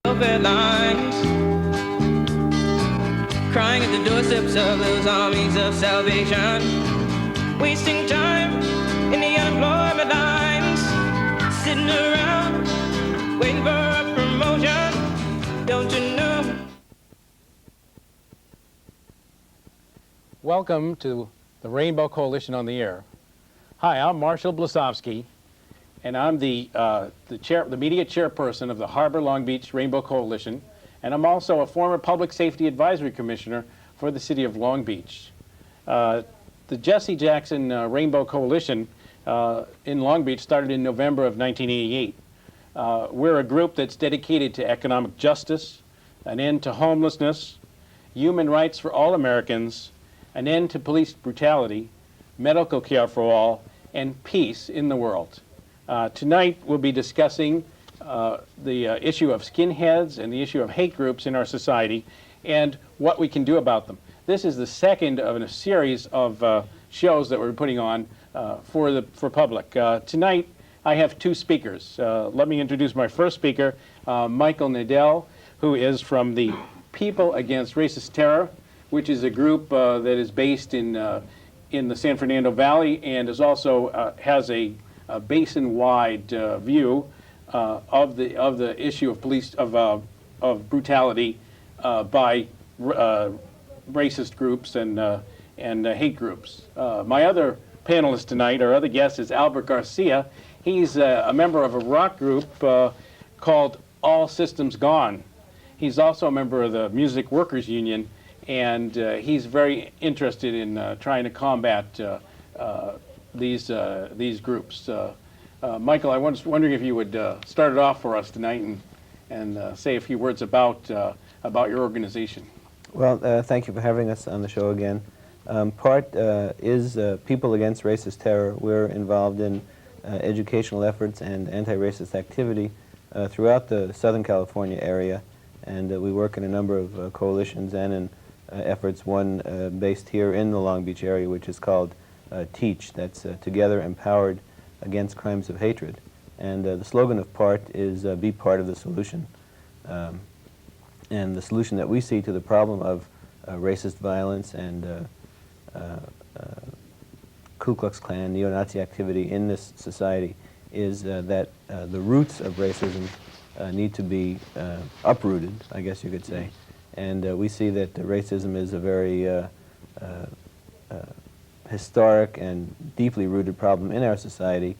welfare lines, crying at the doorsteps of those armies of salvation, wasting time in the unemployment lines, sitting around waiting for a promotion. Don't you know? Welcome to the Rainbow Coalition on the Air. Hi, I'm Marshall Blesofsky, and I'm the media chairperson of the Harbor Long Beach Rainbow Coalition, and I'm also a former Public Safety Advisory Commissioner for the City of Long Beach. The Jesse Jackson Rainbow Coalition in Long Beach started in November of 1988. We're a group that's dedicated to economic justice, an end to homelessness, human rights for all Americans, an end to police brutality, medical care for all, and peace in the world. Tonight we'll be discussing the issue of skinheads and the issue of hate groups in our society and what we can do about them. This is the second of a series of shows that we're putting on for public. Tonight I have two speakers. Let me introduce my first speaker, Michael Nadell, who is from the People Against Racist Terror, which is a group that is based in the San Fernando Valley and is also has a basin-wide view of the issue of brutality by racist groups and hate groups. My other panelist tonight, our other guest, is Albert Garcia. He's a member of a rock group called All Systems Gone. He's also a member of the Music Workers Union, and he's very interested in trying to combat these groups. Michael, I was wondering if you would start it off for us tonight and say a few words about your organization. Well, thank you for having us on the show again. PART is People Against Racist Terror. We're involved in educational efforts and anti-racist activity throughout the Southern California area, and we work in a number of coalitions and in efforts, one based here in the Long Beach area, which is called TEACH, that's Together Empowered Against Crimes of Hatred. And the slogan of PART is be part of the solution. And the solution that we see to the problem of racist violence and Ku Klux Klan, neo-Nazi activity in this society is that the roots of racism need to be uprooted, I guess you could say. And we see that racism is a very historic and deeply rooted problem in our society.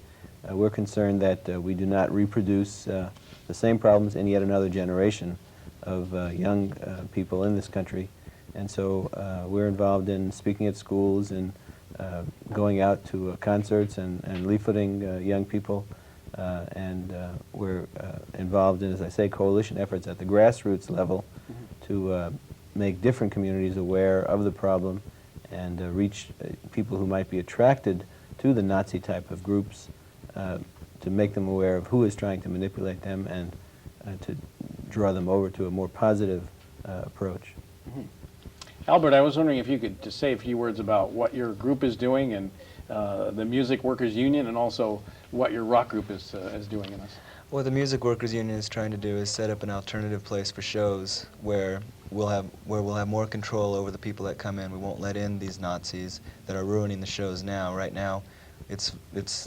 We're concerned that we do not reproduce the same problems in yet another generation of young people in this country. And so we're involved in speaking at schools and going out to concerts and leafleting young people. And we're involved in, as I say, coalition efforts at the grassroots level to make different communities aware of the problem and reach people who might be attracted to the Nazi type of groups, to make them aware of who is trying to manipulate them and to draw them over to a more positive approach. Mm-hmm. Albert, I was wondering if you could just say a few words about what your group is doing and the Music Workers Union, and also what your rock group is doing in this. What the Music Workers Union is trying to do is set up an alternative place for shows where we'll have more control over the people that come in. We won't let in these Nazis that are ruining the shows now. Right now, it's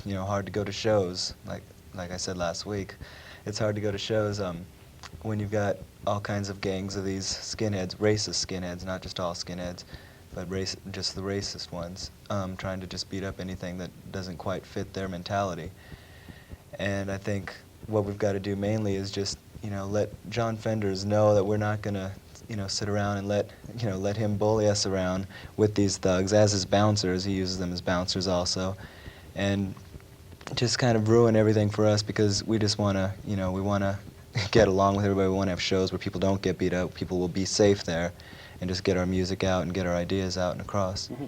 hard to go to shows. Like I said last week, it's hard to go to shows when you've got all kinds of gangs of these skinheads, racist skinheads, not just all skinheads, but just the racist ones, trying to just beat up anything that doesn't quite fit their mentality. And I think what we've got to do mainly is just, let John Fenders know that we're not going to, sit around and let him bully us around with these thugs as his bouncers. He uses them as bouncers also, and just kind of ruin everything for us, because we just want to, we want to get along with everybody. We want to have shows where people don't get beat up, people will be safe there, and just get our music out and get our ideas out and across. Mm-hmm.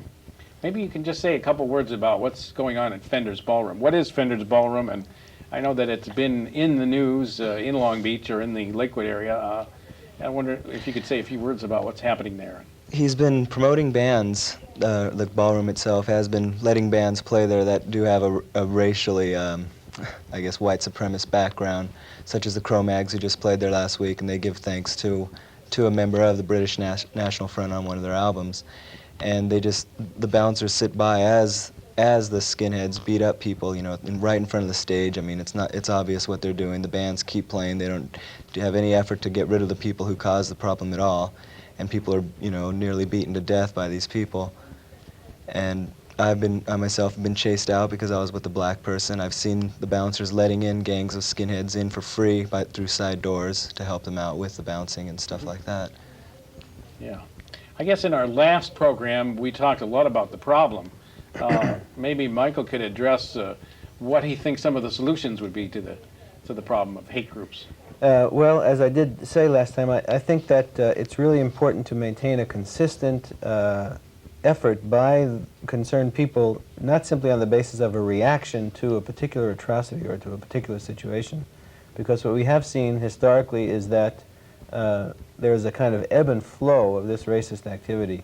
Maybe you can just say a couple words about what's going on at Fender's Ballroom. What is Fender's Ballroom? And I know that it's been in the news in Long Beach or in the Lakewood area. I wonder if you could say a few words about what's happening there. He's been promoting bands. The ballroom itself has been letting bands play there that do have a racially I guess, white supremacist background, such as the Cro-Mags who just played there last week, and they give thanks to a member of the British National Front on one of their albums. And the bouncers sit by as the skinheads beat up people, you know, right in front of the stage. I mean, it's obvious what they're doing. The bands keep playing. They don't have any effort to get rid of the people who caused the problem at all. And people are, you know, nearly beaten to death by these people. And I myself have been chased out because I was with a black person. I've seen the bouncers letting in gangs of skinheads in for free through side doors to help them out with the bouncing and stuff like that. Yeah. I guess in our last program, we talked a lot about the problem. Maybe Michael could address what he thinks some of the solutions would be to the problem of hate groups. Well, as I did say last time, I think that it's really important to maintain a consistent effort by concerned people, not simply on the basis of a reaction to a particular atrocity or to a particular situation, because what we have seen historically is that there's a kind of ebb and flow of this racist activity.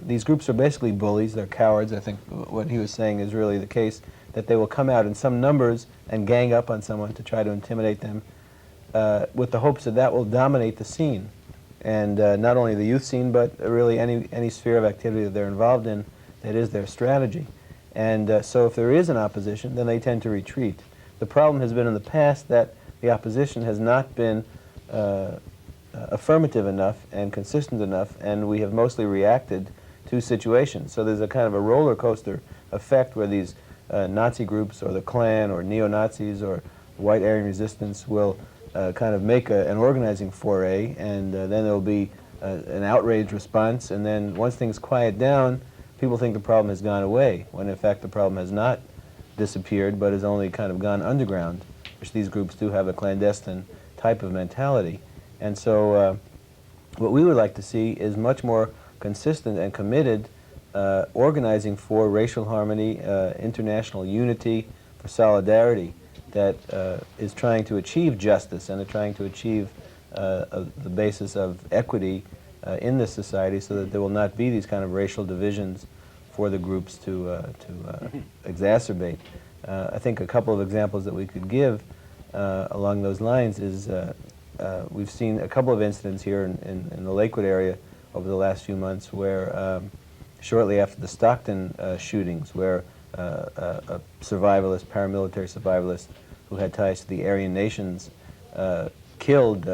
These groups are basically bullies, they're cowards. I think what he was saying is really the case, that they will come out in some numbers and gang up on someone to try to intimidate them with the hopes that that will dominate the scene. And not only the youth scene, but really any sphere of activity that they're involved in, that is their strategy. And so if there is an opposition, then they tend to retreat. The problem has been in the past that the opposition has not been affirmative enough and consistent enough, and we have mostly reacted to situations. So there's a kind of a roller coaster effect where these Nazi groups or the Klan or neo-Nazis or white Aryan resistance will kind of make an organizing foray, and then there will be an outraged response, and then once things quiet down, people think the problem has gone away, when in fact the problem has not disappeared, but has only kind of gone underground, which these groups do have a clandestine type of mentality. And so what we would like to see is much more consistent and committed organizing for racial harmony, international unity, for solidarity, that is trying to achieve justice and trying to achieve the basis of equity in this society, so that there will not be these kind of racial divisions for the groups to exacerbate. I think a couple of examples that we could give along those lines is we've seen a couple of incidents here in the Lakewood area over the last few months where shortly after the Stockton shootings, where a survivalist, paramilitary survivalist who had ties to the Aryan nations killed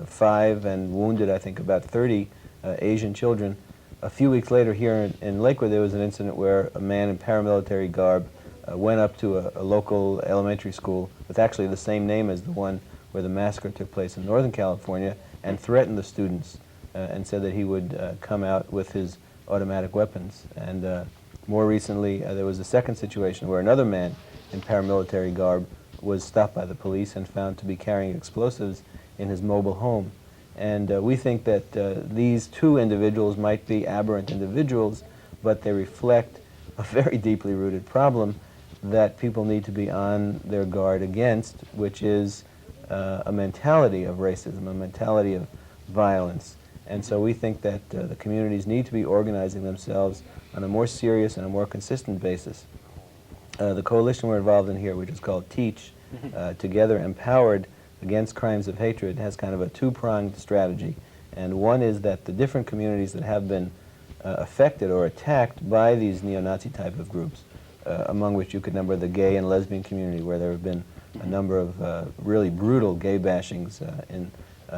5 and wounded, I think, about 30 Asian children. A few weeks later here in Lakewood, there was an incident where a man in paramilitary garb went up to a local elementary school with actually the same name as the one where the massacre took place in Northern California, and threatened the students and said that he would come out with his automatic weapons. And more recently, there was a second situation where another man in paramilitary garb was stopped by the police and found to be carrying explosives in his mobile home. And we think that these two individuals might be aberrant individuals, but they reflect a very deeply rooted problem that people need to be on their guard against, which is a mentality of racism, a mentality of violence. And so we think that the communities need to be organizing themselves on a more serious and a more consistent basis. The coalition we're involved in here, which is called TEACH, Together Empowered Against Crimes of Hatred, has kind of a two-pronged strategy. And one is that the different communities that have been affected or attacked by these neo-Nazi type of groups, among which you could number the gay and lesbian community, where there have been a number of really brutal gay bashings in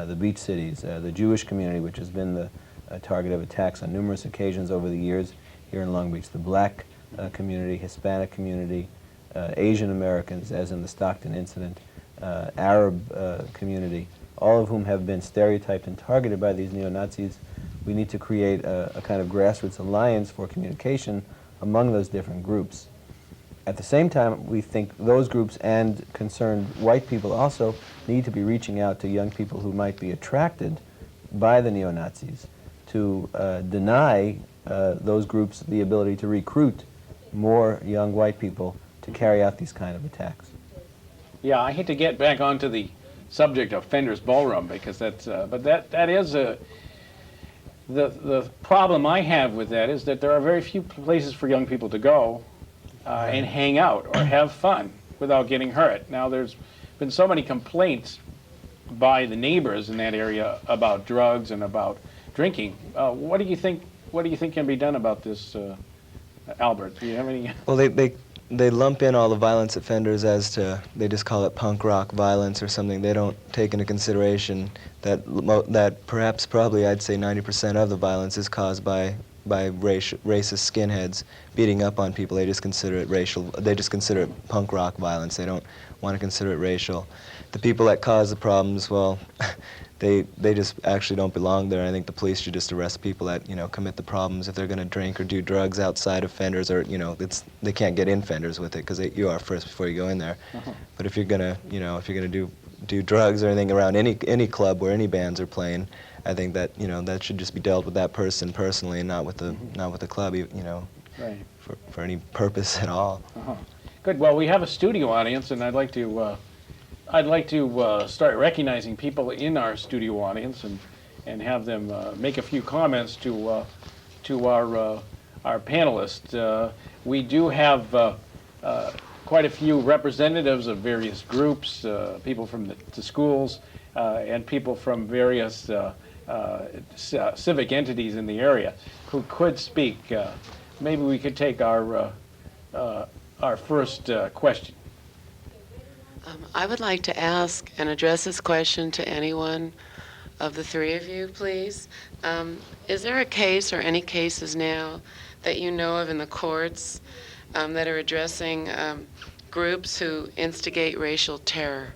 the beach cities, the Jewish community, which has been the target of attacks on numerous occasions over the years here in Long Beach, the black community, Hispanic community, Asian Americans, as in the Stockton incident, Arab community, all of whom have been stereotyped and targeted by these neo-Nazis. We need to create a kind of grassroots alliance for communication among those different groups. At the same time, we think those groups and concerned white people also need to be reaching out to young people who might be attracted by the neo-Nazis to deny those groups the ability to recruit more young white people to carry out these kind of attacks. Yeah, I hate to get back onto the subject of Fender's Ballroom, because that's, but that is the problem I have with that is that there are very few places for young people to go and hang out or have fun. without getting hurt. Now, there's been so many complaints by the neighbors in that area about drugs and about drinking. What do you think? What do you think can be done about this, Albert? Do you have any? Well, they lump in all the violence offenders as to, they just call it punk rock violence or something. They don't take into consideration that probably I'd say 90% of the violence is caused by racist skinheads beating up on people. They just consider it racial. They just consider it punk rock violence. They don't want to consider it racial. The people that cause the problems, well, they just actually don't belong there. I think the police should just arrest people that, you know, commit the problems. If they're going to drink or do drugs outside of fenders, or, you know, they can't get in fenders with it because you are first before you go in there. But if you're gonna, you know, if you're gonna do drugs or anything around any club where any bands are playing, I think that, you know, that should just be dealt with that person personally, and not with the club, you know, Right. for any purpose at all. Good. Well, we have a studio audience, and I'd like to start recognizing people in our studio audience and have them make a few comments to our panelists. We do have quite a few representatives of various groups, people from the schools, and people from various civic entities in the area who could speak. Maybe we could take our first question. I would like to ask and address this question to anyone of the three of you, please. Is there a case or any cases now that you know of in the courts that are addressing groups who instigate racial terror?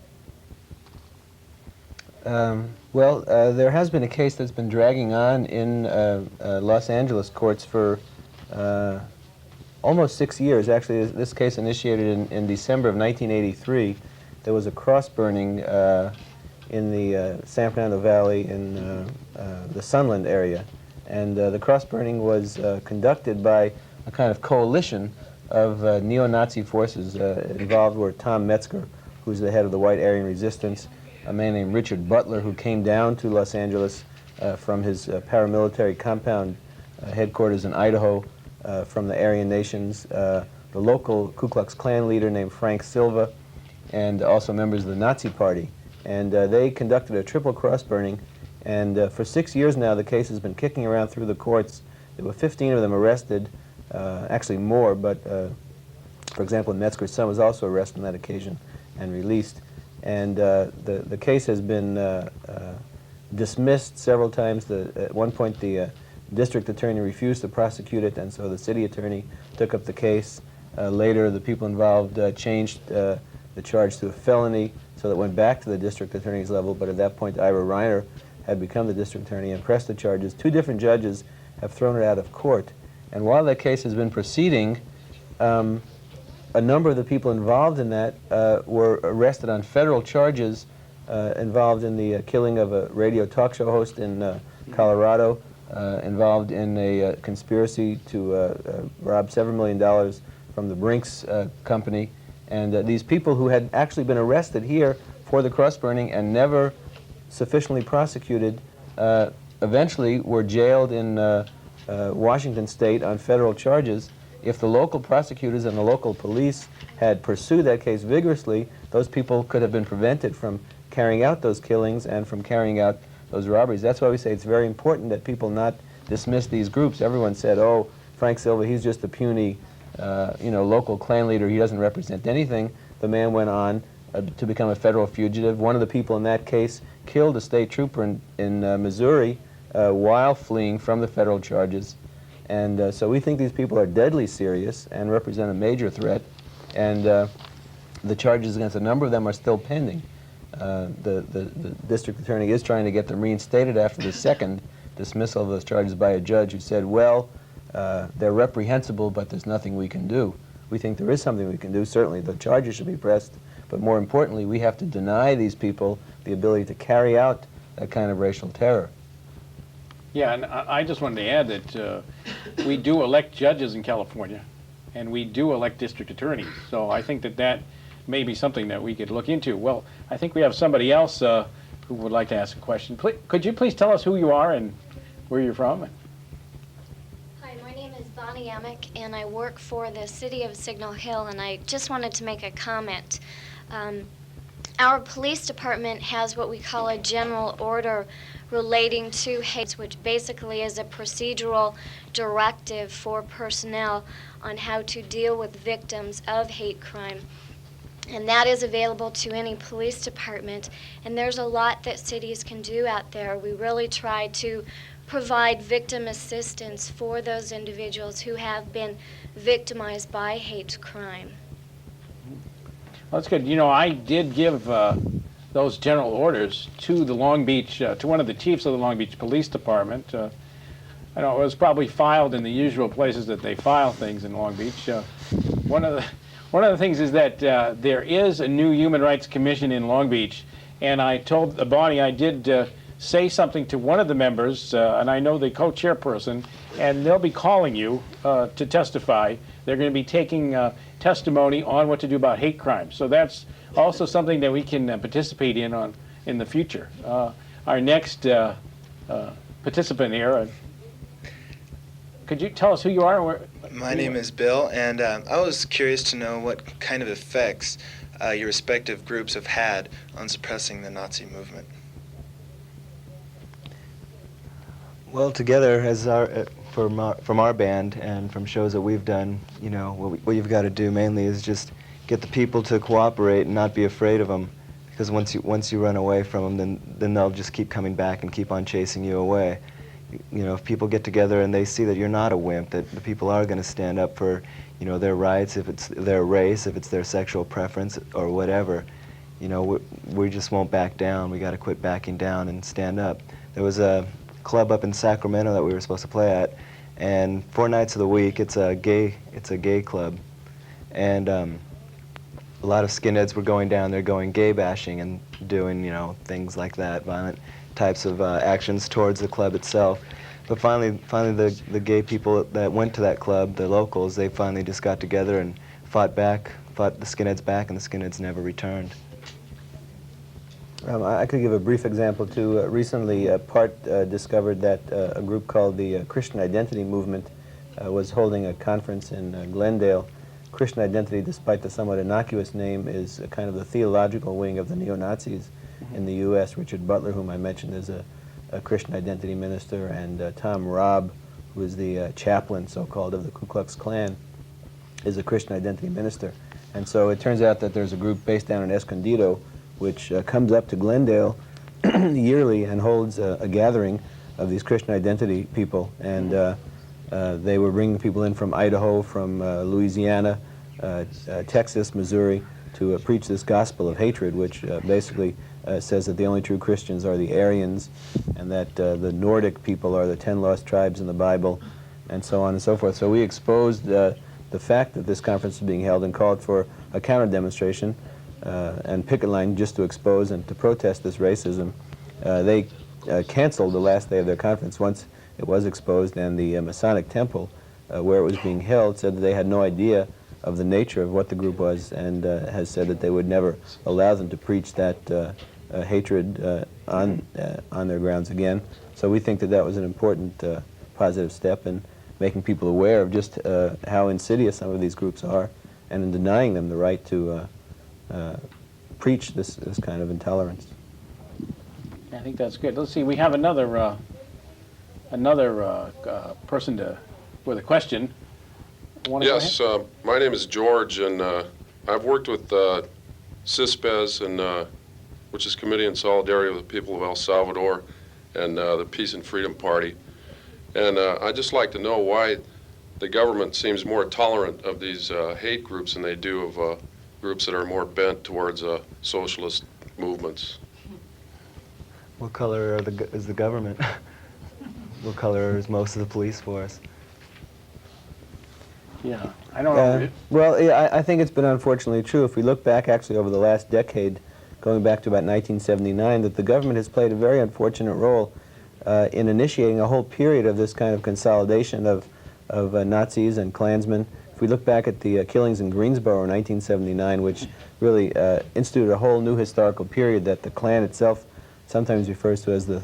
Well, there has been a case that's been dragging on in Los Angeles courts for almost 6 years. Actually, this case initiated in December of 1983. There was a cross-burning in the San Fernando Valley in the Sunland area. And the cross-burning was conducted by a kind of coalition of neo-Nazi forces. Involved were Tom Metzger, who's the head of the White Aryan Resistance, a man named Richard Butler, who came down to Los Angeles from his paramilitary compound headquarters in Idaho from the Aryan Nations, the local Ku Klux Klan leader named Frank Silva, and also members of the Nazi Party. And they conducted a triple cross-burning, and for 6 years now the case has been kicking around through the courts. There were 15 of them arrested, actually more, but for example, Metzger's son was also arrested on that occasion and released. And the case has been dismissed several times. At one point the district attorney refused to prosecute it, and so the city attorney took up the case. Later the people involved changed the charge to a felony, so that it went back to the district attorney's level, but at that point Ira Reiner had become the district attorney and pressed the charges. 2 different judges have thrown it out of court. And while that case has been proceeding, a number of the people involved in that were arrested on federal charges involved in the killing of a radio talk show host in Colorado, involved in a conspiracy to rob several $7 million from the Brinks company. And these people who had actually been arrested here for the cross-burning and never sufficiently prosecuted eventually were jailed in Washington State on federal charges. If the local prosecutors and the local police had pursued that case vigorously, those people could have been prevented from carrying out those killings and from carrying out those robberies. That's why we say it's very important that people not dismiss these groups. Everyone said, oh, Frank Silva, he's just a puny local Klan leader. He doesn't represent anything. The man went on to become a federal fugitive. One of the people in that case killed a state trooper in Missouri while fleeing from the federal charges. And so we think these people are deadly serious and represent a major threat. And the charges against a number of them are still pending. The district attorney is trying to get them reinstated after the second dismissal of those charges by a judge who said, well, they're reprehensible, but there's nothing we can do. We think there is something we can do. Certainly the charges should be pressed, but more importantly, we have to deny these people the ability to carry out that kind of racial terror. Yeah, and I just wanted to add that we do elect judges in California, and we do elect district attorneys. So I think that may be something that we could look into. Well, I think we have somebody else who would like to ask a question. Could you please tell us who you are and where you're from? Hi, my name is Bonnie Emick, and I work for the City of Signal Hill, and I just wanted to make a comment. Our police department has what we call a general order relating to hate, which basically is a procedural directive for personnel on how to deal with victims of hate crime. And that is available to any police department. And there's a lot that cities can do out there. We really try to provide victim assistance for those individuals who have been victimized by hate crime. Well, that's good. You know, I did give those general orders to the Long Beach, to one of the chiefs of the Long Beach Police Department. I know it was probably filed in the usual places that they file things in Long Beach. One of the things is that there is a new Human Rights Commission in Long Beach, and I told Bonnie I did say something to one of the members, and I know the co-chairperson, and they'll be calling you to testify. They're going to be taking testimony on what to do about hate crimes. So that's also something that we can participate in the future. Our next participant here, could you tell us who you are? My name is Bill, and I was curious to know what kind of effects your respective groups have had on suppressing the Nazi movement. Well, together, as from our band and from shows that we've done, you know, what you've got to do mainly is just get the people to cooperate and not be afraid of them, because once you run away from them, then they'll just keep coming back and keep on chasing you away. You know, if people get together and they see that you're not a wimp, that the people are going to stand up for, you know, their rights, if it's their race, if it's their sexual preference or whatever, you know, we just won't back down. We got to quit backing down and stand up. There was a club up in Sacramento that we were supposed to play at, and 4 nights of the week it's a gay club, and a lot of skinheads were going down there going gay bashing and doing, you know, things like that, violent types of actions towards the club itself. But finally the gay people that went to that club, the locals, they finally just got together and fought the skinheads back, and the skinheads never returned. I could give a brief example too. Recently, PART discovered that a group called the Christian Identity Movement was holding a conference in Glendale. Christian Identity, despite the somewhat innocuous name, is a kind of the theological wing of the neo-Nazis in the U.S. Richard Butler, whom I mentioned, is a Christian Identity minister, and Tom Robb, who is the chaplain, so-called, of the Ku Klux Klan, is a Christian Identity minister. And so it turns out that there's a group based down in Escondido which comes up to Glendale yearly and holds a gathering of these Christian Identity people. And they were bringing people in from Idaho, from Louisiana, Texas, Missouri, to preach this gospel of hatred, which basically says that the only true Christians are the Aryans, and that the Nordic people are the 10 lost tribes in the Bible, and so on and so forth. So we exposed the fact that this conference was being held and called for a counter-demonstration and picket line just to expose and to protest this racism. They canceled the last day of their conference once it was exposed, and the Masonic Temple, where it was being held, said that they had no idea of the nature of what the group was, and has said that they would never allow them to preach that hatred on their grounds again. So we think that that was an important positive step in making people aware of just how insidious some of these groups are, and in denying them the right to preach this kind of intolerance. I think that's good. Let's see, we have another person with a question. Yes, my name is George, and I've worked with CISPES, and which is Committee in Solidarity with the People of El Salvador, and the Peace and Freedom Party. And I'd just like to know why the government seems more tolerant of these hate groups than they do of groups that are more bent towards socialist movements. What color is the government? What color is most of the police force? Yeah, I don't know. Well, yeah, I think it's been unfortunately true. If we look back actually over the last decade, going back to about 1979, that the government has played a very unfortunate role in initiating a whole period of this kind of consolidation of Nazis and Klansmen. If we look back at the killings in Greensboro in 1979, which really instituted a whole new historical period that the Klan itself sometimes refers to as the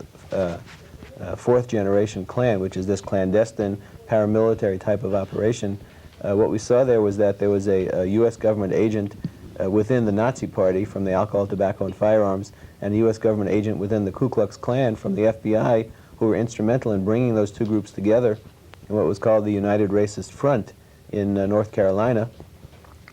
fourth generation Klan, which is this clandestine paramilitary type of operation. What we saw there was that there was a U.S. government agent within the Nazi Party from the Alcohol, Tobacco, and Firearms, and a U.S. government agent within the Ku Klux Klan from the FBI, who were instrumental in bringing those two groups together in what was called the United Racist Front in North Carolina,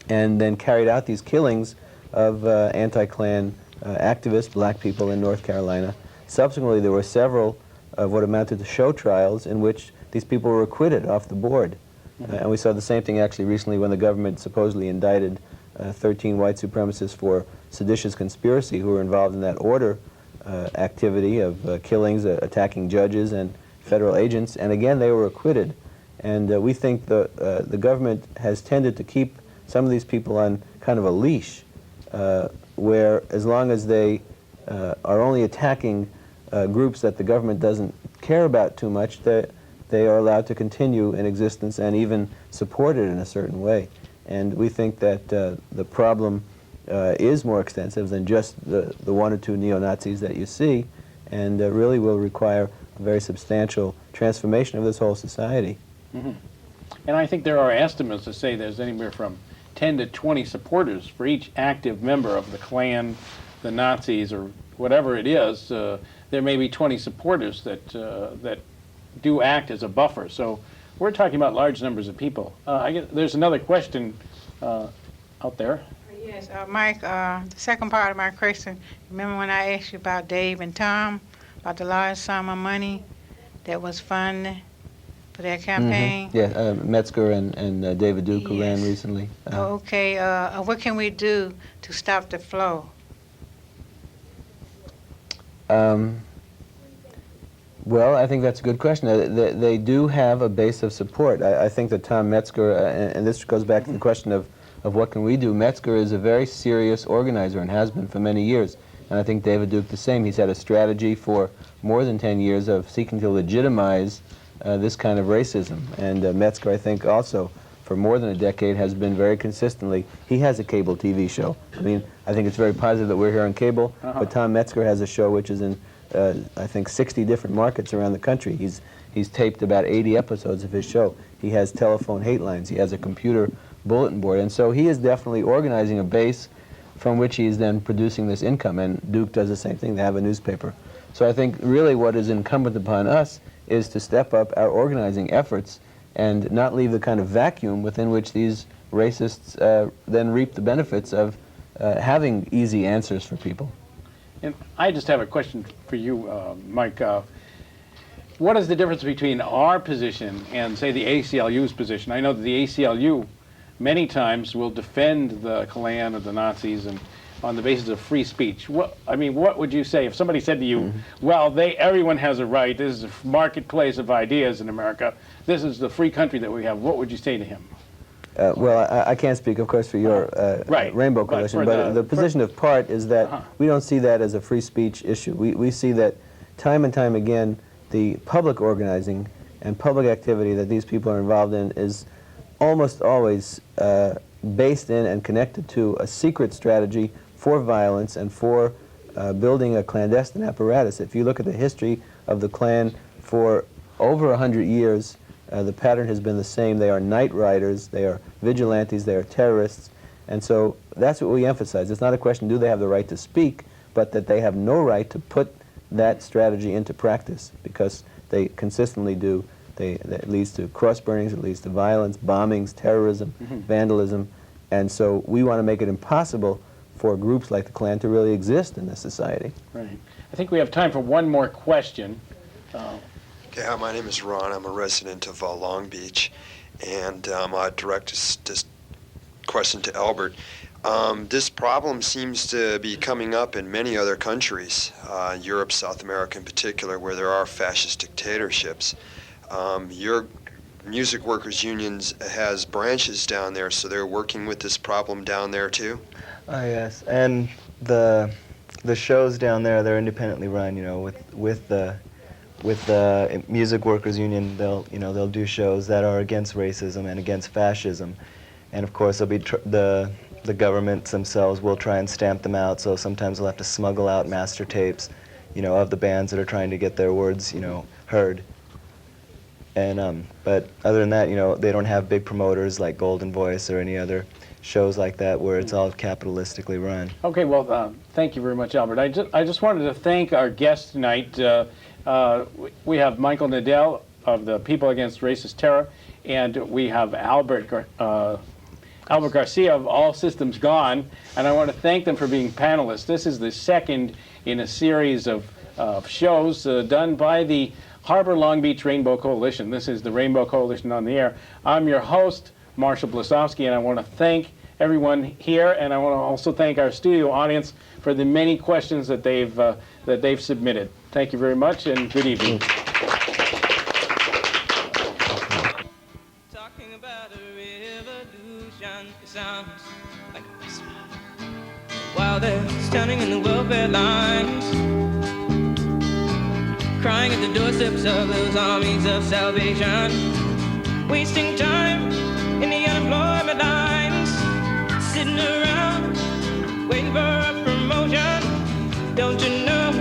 and then carried out these killings of anti-Klan activists, black people in North Carolina. Subsequently, there were several of what amounted to show trials in which these people were acquitted off the board. And we saw the same thing actually recently when the government supposedly indicted 13 white supremacists for seditious conspiracy who were involved in that order activity of killings, attacking judges and federal agents, and again they were acquitted. And we think the government has tended to keep some of these people on kind of a leash, where as long as they are only attacking groups that the government doesn't care about too much, they are allowed to continue in existence and even supported in a certain way. And we think that the problem is more extensive than just the one or two neo-Nazis that you see, and really will require a very substantial transformation of this whole society. Mm-hmm. And I think there are estimates that say there's anywhere from 10 to 20 supporters for each active member of the Klan, the Nazis, or whatever it is. There may be 20 supporters that do act as a buffer. So we're talking about large numbers of people. I guess there's another question out there. Yes, Mike, the second part of my question, remember when I asked you about Dave and Tom, about the large sum of money that was funded for their campaign? Mm-hmm. Yeah, Metzger and David Duke, who ran recently. Okay, what can we do to stop the flow? Well, I think that's a good question. They do have a base of support. I think that Tom Metzger, and this goes back to the question of what can we do. Metzger is a very serious organizer and has been for many years. And I think David Duke the same. He's had a strategy for more than 10 years of seeking to legitimize this kind of racism. And Metzger, I think, also for more than a decade has been very consistently, he has a cable TV show. I mean, I think it's very positive that we're here on cable, but Tom Metzger has a show which is in I think 60 different markets around the country. He's taped about 80 episodes of his show. He has telephone hate lines. He has a computer bulletin board. And so he is definitely organizing a base from which he is then producing this income. And Duke does the same thing. They have a newspaper. So I think really what is incumbent upon us is to step up our organizing efforts and not leave the kind of vacuum within which these racists then reap the benefits of having easy answers for people. And I just have a question for you, Mike. What is the difference between our position and, say, the ACLU's position? I know that the ACLU many times will defend the Klan or the Nazis and on the basis of free speech. What would you say if somebody said to you, well, everyone has a right, this is a marketplace of ideas in America, this is the free country that we have, what would you say to him? Well, I can't speak, of course, for your Rainbow Coalition, but the position of PART is that we don't see that as a free speech issue. We see that time and time again, the public organizing and public activity that these people are involved in is almost always based in and connected to a secret strategy for violence and for building a clandestine apparatus. If you look at the history of the Klan for over 100 years, the pattern has been the same. They are night riders, they are vigilantes, they are terrorists, and so that's what we emphasize. It's not a question, do they have the right to speak, but that they have no right to put that strategy into practice, because they consistently do. That leads to cross burnings, it leads to violence, bombings, terrorism, vandalism, and so we want to make it impossible for groups like the Klan to really exist in this society. Right. I think we have time for one more question. Okay, hi, my name is Ron. I'm a resident of Long Beach, and I direct this question to Albert. This problem seems to be coming up in many other countries, Europe, South America in particular, where there are fascist dictatorships. Your Music Workers Unions has branches down there, so they're working with this problem down there too? Oh, yes, and the shows down there, they're independently run, you know, with the Music Workers Union, they'll do shows that are against racism and against fascism, and of course there'll be the governments themselves will try and stamp them out. So sometimes they'll have to smuggle out master tapes, of the bands that are trying to get their words, heard. And but other than that, they don't have big promoters like Golden Voice or any other shows like that where it's all capitalistically run. Okay, well, thank you very much, Albert. I just wanted to thank our guests tonight. We have Michael Nadell of the People Against Racist Terror, and we have Albert Garcia of All Systems Gone, and I want to thank them for being panelists. This is the second in a series of shows done by the Harbor Long Beach Rainbow Coalition. This is the Rainbow Coalition on the Air. I'm your host, Marshall Blesofsky, and I want to thank everyone here, and I want to also thank our studio audience for the many questions that they've submitted. Thank you very much, and good evening. Talking about a revolution, it sounds like a whisper. While they're standing in the welfare lines, crying at the doorsteps of those armies of salvation, wasting time in the unemployment lines, sitting around waiting for a promotion. Don't you know,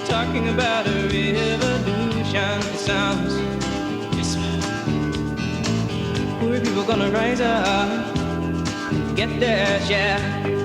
talking about a revolution, it sounds whisper. Poor people gonna rise up, get their share.